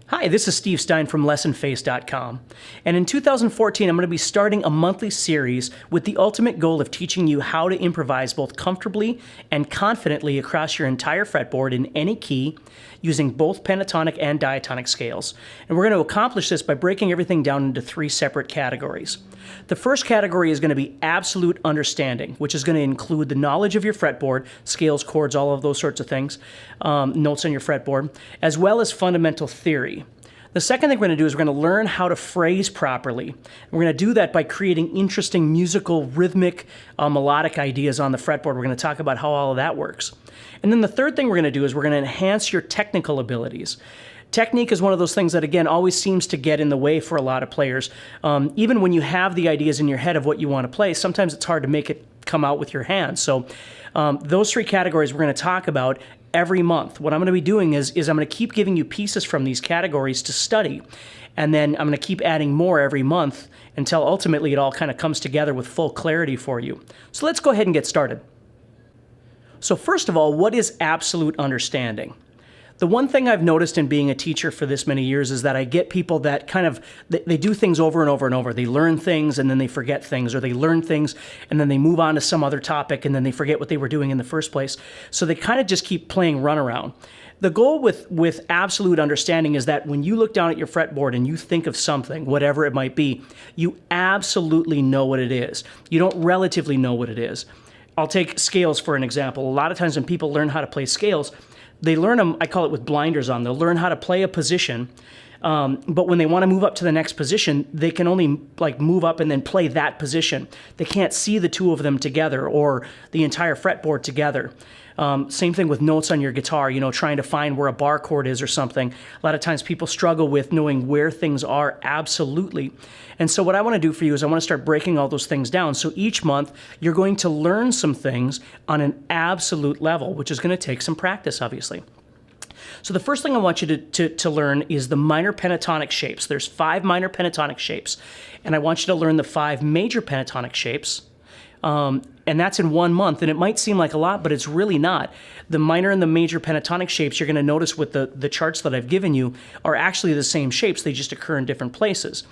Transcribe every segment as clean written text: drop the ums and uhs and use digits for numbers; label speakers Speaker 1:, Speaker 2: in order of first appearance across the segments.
Speaker 1: Hi, this is Steve Stine from LessonFace.com, and in 2014 I'm going to be starting a monthly series with the ultimate goal of teaching you how to improvise both comfortably and confidently across your entire fretboard in any key using both pentatonic and diatonic scales. And we're going to accomplish this by breaking everything down into three separate categories. The first category is going to be absolute understanding, which is going to include the knowledge of your fretboard, scales, chords, all of those sorts of things, notes on your fretboard, as well as fundamental theory. The second thing we're going to do is we're going to learn how to phrase properly. We're going to do that by creating interesting musical, rhythmic, melodic ideas on the fretboard. We're going to talk about how all of that works. And then the third thing we're going to do is we're going to enhance your technical abilities. Technique is one of those things that, again, always seems to get in the way for a lot of players. Even when you have the ideas in your head of what you want to play, sometimes it's hard to make it come out with your hands. So those three categories we're going to talk about every month. What I'm going to be doing is I'm going to keep giving you pieces from these categories to study. And then I'm going to keep adding more every month until ultimately it all kind of comes together with full clarity for you. So let's go ahead and get started. So first of all, what is absolute understanding? The one thing I've noticed in being a teacher for this many years is that I get people that kind of, they do things over and over and over. They learn things and then they forget things, or they learn things and then they move on to some other topic and then they forget what they were doing in the first place. So they kind of just keep playing runaround. The goal with absolute understanding is that when you look down at your fretboard and you think of something, whatever it might be, you absolutely know what it is. You don't relatively know what it is. I'll take scales for an example. A lot of times when people learn how to play scales, they learn them, I call it with blinders on. They'll learn how to play a position, but when they want to move up to the next position, they can only move up and then play that position. They can't see the two of them together or the entire fretboard together. Same thing with notes on your guitar, trying to find where a bar chord is or something. A lot of times people struggle with knowing where things are absolutely. And so what I want to do for you is I want to start breaking all those things down. So each month you're going to learn some things on an absolute level, which is going to take some practice, obviously. So the first thing I want you to learn is the minor pentatonic shapes. There's 5 minor pentatonic shapes, and I want you to learn the 5 major pentatonic shapes. And that's in 1 month, and it might seem like a lot, but it's really not. The minor and the major pentatonic shapes, you're going to notice with the charts that I've given you, are actually the same shapes. They just occur in different places.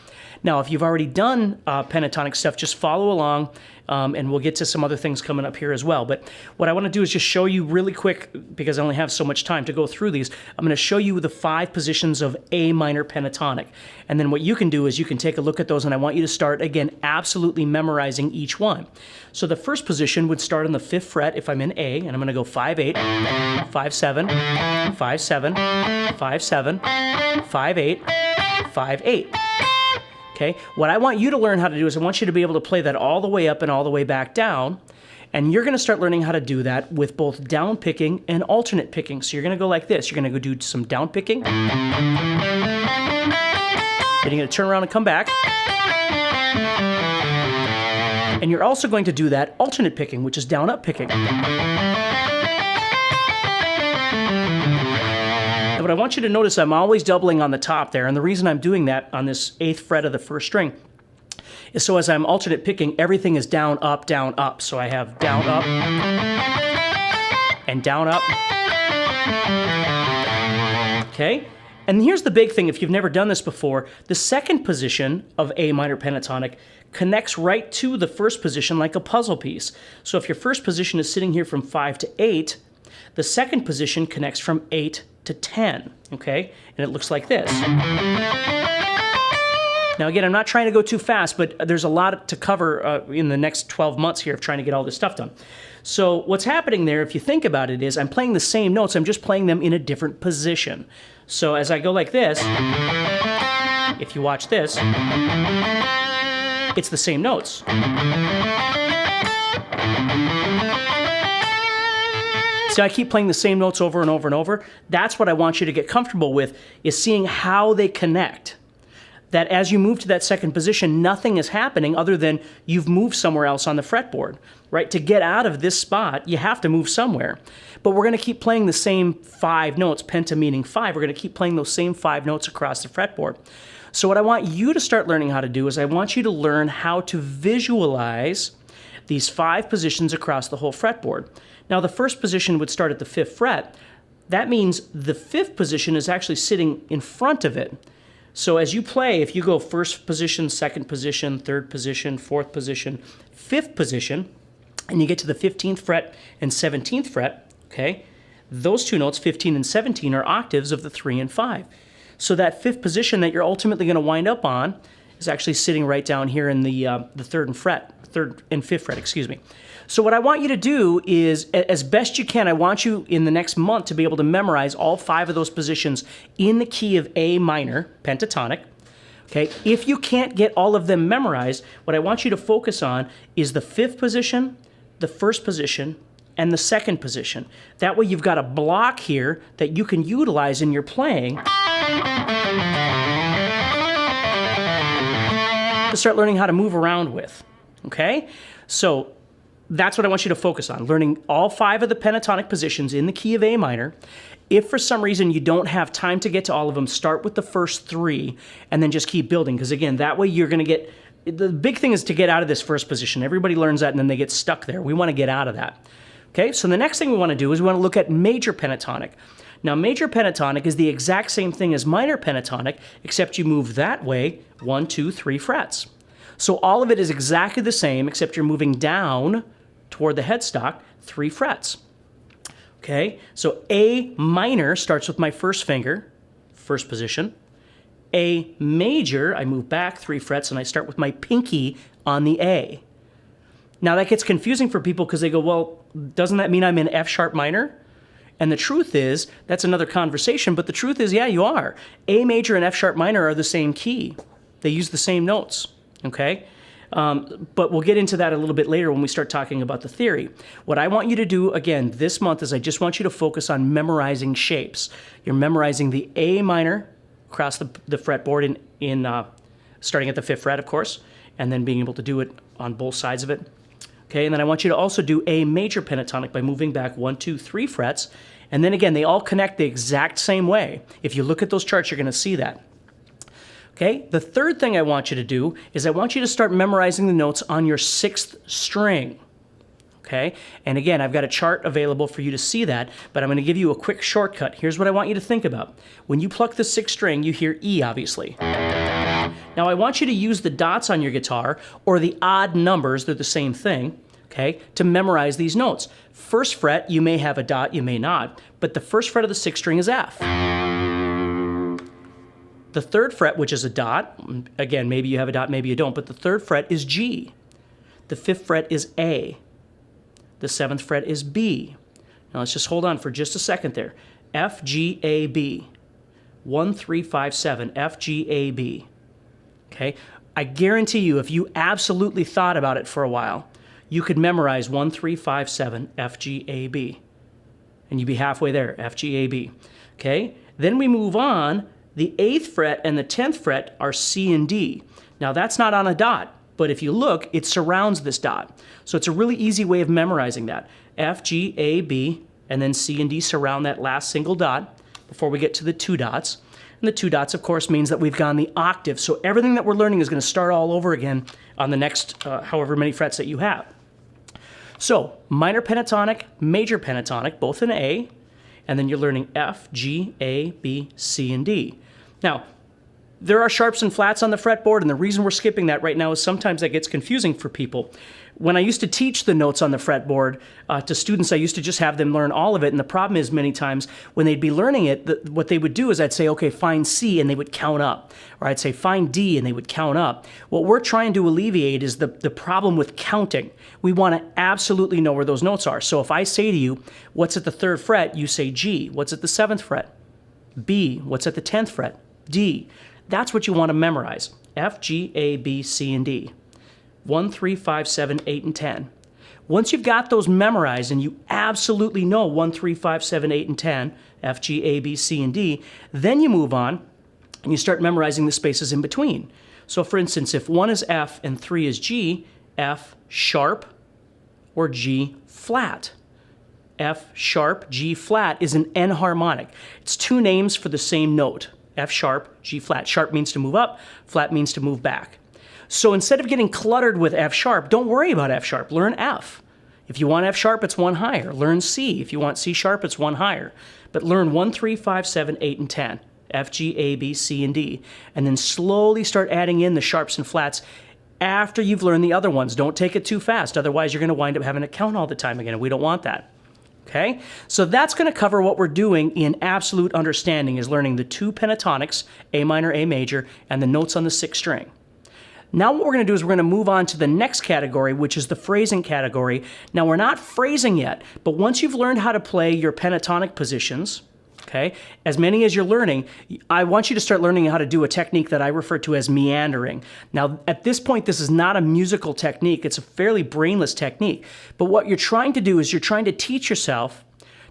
Speaker 1: Now, if you've already done pentatonic stuff, just follow along, and we'll get to some other things coming up here as well. But what I want to do is just show you really quick, because I only have so much time to go through these. I'm going to show you the 5 positions of A minor pentatonic. And then what you can do is you can take a look at those, and I want you to start, again, absolutely memorizing each one. So the first position would start on the 5th fret if I'm in A, and I'm going to go 5-8, 5-7, 5-7, 5-7, 5-8, 5-8. Okay, what I want you to learn how to do is I want you to be able to play that all the way up and all the way back down, and you're going to start learning how to do that with both down picking and alternate picking. So you're going to go like this. You're going to go do some down picking, then you're going to turn around and come back, and you're also going to do that alternate picking, which is down up picking. What I want you to notice, I'm always doubling on the top there, and the reason I'm doing that on this 8th fret of the 1st string is so as I'm alternate picking, everything is down, up, down, up. So I have down, up, and down, up. Okay? And here's the big thing, if you've never done this before, the second position of A minor pentatonic connects right to the first position like a puzzle piece. So if your first position is sitting here from 5 to 8, the second position connects from 8 to 10, okay? And it looks like this. Now again, I'm not trying to go too fast, but there's a lot to cover in the next 12 months here of trying to get all this stuff done. So what's happening there, if you think about it, is I'm playing the same notes, I'm just playing them in a different position. So as I go like this, if you watch this, it's the same notes. See, I keep playing the same notes over and over and over. That's what I want you to get comfortable with, is seeing how they connect. That as you move to that second position, nothing is happening other than you've moved somewhere else on the fretboard, right? To get out of this spot, you have to move somewhere. But we're going to keep playing the same 5 notes, penta meaning 5. We're going to keep playing those same 5 notes across the fretboard. So what I want you to start learning how to do is I want you to learn how to visualize these 5 positions across the whole fretboard. Now, the first position would start at the 5th fret. that means the fifth position is actually sitting in front of it. So as you play, if you go first position, second position, third position, fourth position, fifth position, and you get to the 15th fret and 17th fret, okay, those two notes, 15 and 17, are octaves of the 3 and 5. So that fifth position that you're ultimately going to wind up on is actually sitting right down here in the third and fifth fret, excuse me. So what I want you to do is, as best you can, I want you in the next month to be able to memorize all 5 of those positions in the key of A minor, pentatonic. Okay, if you can't get all of them memorized, what I want you to focus on is the fifth position, the first position, and the second position. That way you've got a block here that you can utilize in your playing to start learning how to move around with. Okay, so that's what I want you to focus on, learning all 5 of the pentatonic positions in the key of A minor. If for some reason you don't have time to get to all of them, start with the first 3 and then just keep building, because again, that way you're going to get, the big thing is to get out of this first position. Everybody learns that and then they get stuck there. We want to get out of that. Okay, so the next thing we want to do is we want to look at major pentatonic. Now, major pentatonic is the exact same thing as minor pentatonic, except you move that way 1, 2, 3 frets. So all of it is exactly the same, except you're moving down toward the headstock 3 frets. Okay, so A minor starts with my first finger, first position. A major, I move back 3 frets and I start with my pinky on the A. Now that gets confusing for people because they go, well, doesn't that mean I'm in F sharp minor? And the truth is, that's another conversation, but the truth is, yeah, you are. A major and F sharp minor are the same key. They use the same notes, okay? But we'll get into that a little bit later when we start talking about the theory. What I want you to do, again, this month is I just want you to focus on memorizing shapes. You're memorizing the A minor across the fretboard starting at the 5th fret, of course, and then being able to do it on both sides of it. Okay, and then I want you to also do A major pentatonic by moving back 1, 2, 3 frets. And then again, they all connect the exact same way. If you look at those charts, you're going to see that. Okay, the third thing I want you to do is I want you to start memorizing the notes on your 6th string. Okay, and again, I've got a chart available for you to see that, but I'm going to give you a quick shortcut. Here's what I want you to think about. When you pluck the 6th string, you hear E, obviously. Now, I want you to use the dots on your guitar, or the odd numbers, they're the same thing, okay, to memorize these notes. First fret, you may have a dot, you may not, but the first fret of the 6th string is F. The 3rd fret, which is a dot, again, maybe you have a dot, maybe you don't, but the 3rd fret is G. The 5th fret is A. The 7th fret is B. Now let's just hold on for just a second there. F, G, A, B. 1, 3, 5, 7, F, G, A, B. Okay? I guarantee you, if you absolutely thought about it for a while, you could memorize 1, 3, 5, 7, F, G, A, B. And you'd be halfway there, F, G, A, B. Okay? Then we move on. The 8th fret and the 10th fret are C and D. Now that's not on a dot, but if you look, it surrounds this dot. So it's a really easy way of memorizing that. F, G, A, B, and then C and D surround that last single dot before we get to the 2 dots. And the 2 dots, of course, means that we've gone the octave. So everything that we're learning is going to start all over again on the next however many frets that you have. So minor pentatonic, major pentatonic, both in A, and then you're learning F, G, A, B, C, and D. Now, there are sharps and flats on the fretboard, and the reason we're skipping that right now is sometimes that gets confusing for people. When I used to teach the notes on the fretboard to students, I used to just have them learn all of it, and the problem is many times when they'd be learning it, what they would do is I'd say, okay, find C, and they would count up. Or I'd say, find D, and they would count up. What we're trying to alleviate is the problem with counting. We want to absolutely know where those notes are. So if I say to you, what's at the 3rd fret, you say G. What's at the 7th fret? B. What's at the 10th fret? D. That's what you want to memorize. F, G, A, B, C, and D. 1, 3, 5, 7, 8, and 10. Once you've got those memorized and you absolutely know 1, 3, 5, 7, 8, and 10, F, G, A, B, C, and D, then you move on and you start memorizing the spaces in between. So for instance, if 1 is F and 3 is G, F sharp or G flat. F sharp, G flat is an enharmonic. It's 2 names for the same note. F sharp, G flat. Sharp means to move up, flat means to move back. So instead of getting cluttered with F sharp, don't worry about F sharp. Learn F. If you want F sharp, it's 1 higher. Learn C. If you want C sharp, it's 1 higher. but learn 1, 3, 5, 7, 8, and 10. F, G, A, B, C, and D. And then slowly start adding in the sharps and flats after you've learned the other ones. Don't take it too fast. Otherwise, you're going to wind up having to count all the time again, and we don't want that. Okay? So that's going to cover what we're doing in absolute understanding, is learning the 2 pentatonics, A minor, A major, and the notes on the 6th string. Now what we're going to do is we're going to move on to the next category, which is the phrasing category. Now we're not phrasing yet, but once you've learned how to play your pentatonic positions, okay, as many as you're learning, I want you to start learning how to do a technique that I refer to as meandering. Now at this point, this is not a musical technique. It's a fairly brainless technique. But what you're trying to do is you're trying to teach yourself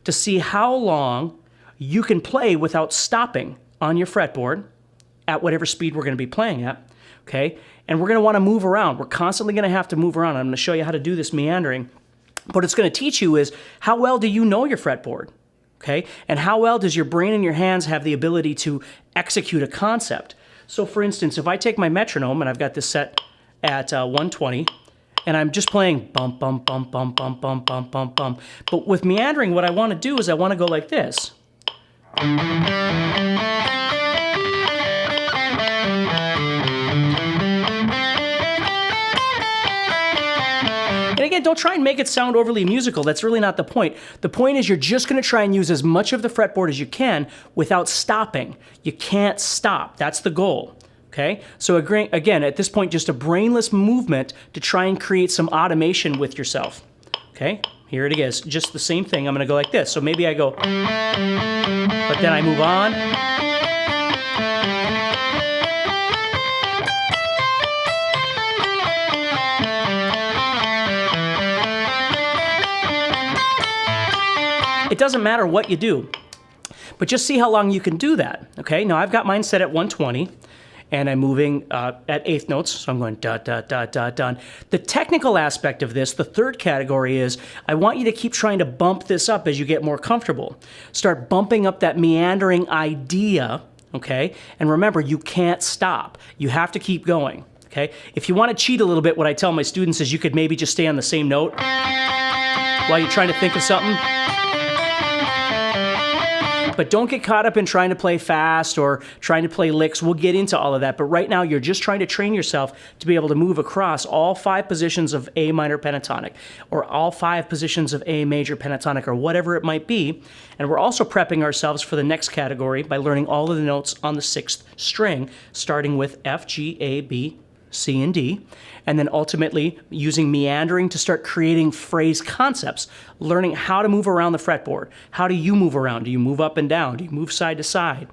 Speaker 1: to see how long you can play without stopping on your fretboard at whatever speed we're going to be playing at, okay? And we're going to want to move around. We're constantly going to have to move around. I'm going to show you how to do this meandering. What it's going to teach you is how well do you know your fretboard, okay? And how well does your brain and your hands have the ability to execute a concept? So for instance, if I take my metronome and I've got this set at 120, and I'm just playing bum, bum, bum, bum, bum, bum, bum, bum, bum. But with meandering, what I want to do is I want to go like this. And again, don't try and make it sound overly musical. That's really not the point. The point is you're just going to try and use as much of the fretboard as you can without stopping. You can't stop. That's the goal. Okay? So again, at this point, just a brainless movement to try and create some automation with yourself. Okay? Here it is. Just the same thing. I'm going to go like this. So maybe I go, but then I move on. It doesn't matter what you do, but just see how long you can do that, okay? Now, I've got mine set at 120, and I'm moving at eighth notes, so I'm going da, da, da, da, da. The technical aspect of this, the third category, is I want you to keep trying to bump this up as you get more comfortable. Start bumping up that meandering idea, okay? And remember, you can't stop. You have to keep going, okay? If you want to cheat a little bit, what I tell my students is you could maybe just stay on the same note while you're trying to think of something. But don't get caught up in trying to play fast or trying to play licks. We'll get into all of that. But right now, you're just trying to train yourself to be able to move across all 5 positions of A minor pentatonic, or all 5 positions of A major pentatonic, or whatever it might be. And we're also prepping ourselves for the next category by learning all of the notes on the 6th string, starting with F, G, A, B, C, and D, and then ultimately using meandering to start creating phrase concepts, learning how to move around the fretboard. How do you move around? Do you move up and down? Do you move side to side?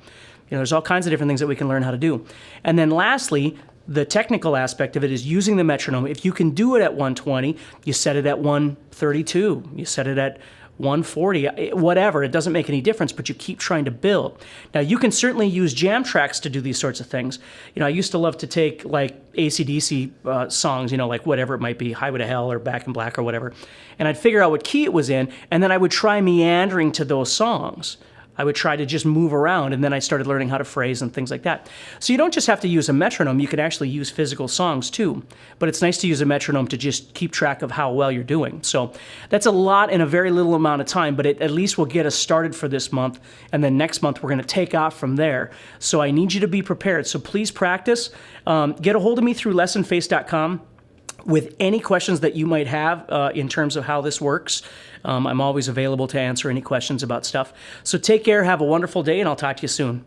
Speaker 1: You know, there's all kinds of different things that we can learn how to do. And then lastly, the technical aspect of it is using the metronome. If you can do it at 120, you set it at 132, you set it at 140, whatever, it doesn't make any difference, but you keep trying to build. Now, you can certainly use jam tracks to do these sorts of things. You know, I used to love to take like AC/DC songs, you know, like whatever it might be, Highway to Hell or Back in Black or whatever, and I'd figure out what key it was in, and then I would try meandering to those songs. I would try to just move around, and then I started learning how to phrase and things like that. So you don't just have to use a metronome, you can actually use physical songs too. But it's nice to use a metronome to just keep track of how well you're doing. So that's a lot in a very little amount of time, but it at least will get us started for this month, and then next month we're going to take off from there. So I need you to be prepared. So please practice. Get a hold of me through lessonface.com. with any questions that you might have in terms of how this works. I'm always available to answer any questions about stuff. So take care, have a wonderful day, and I'll talk to you soon.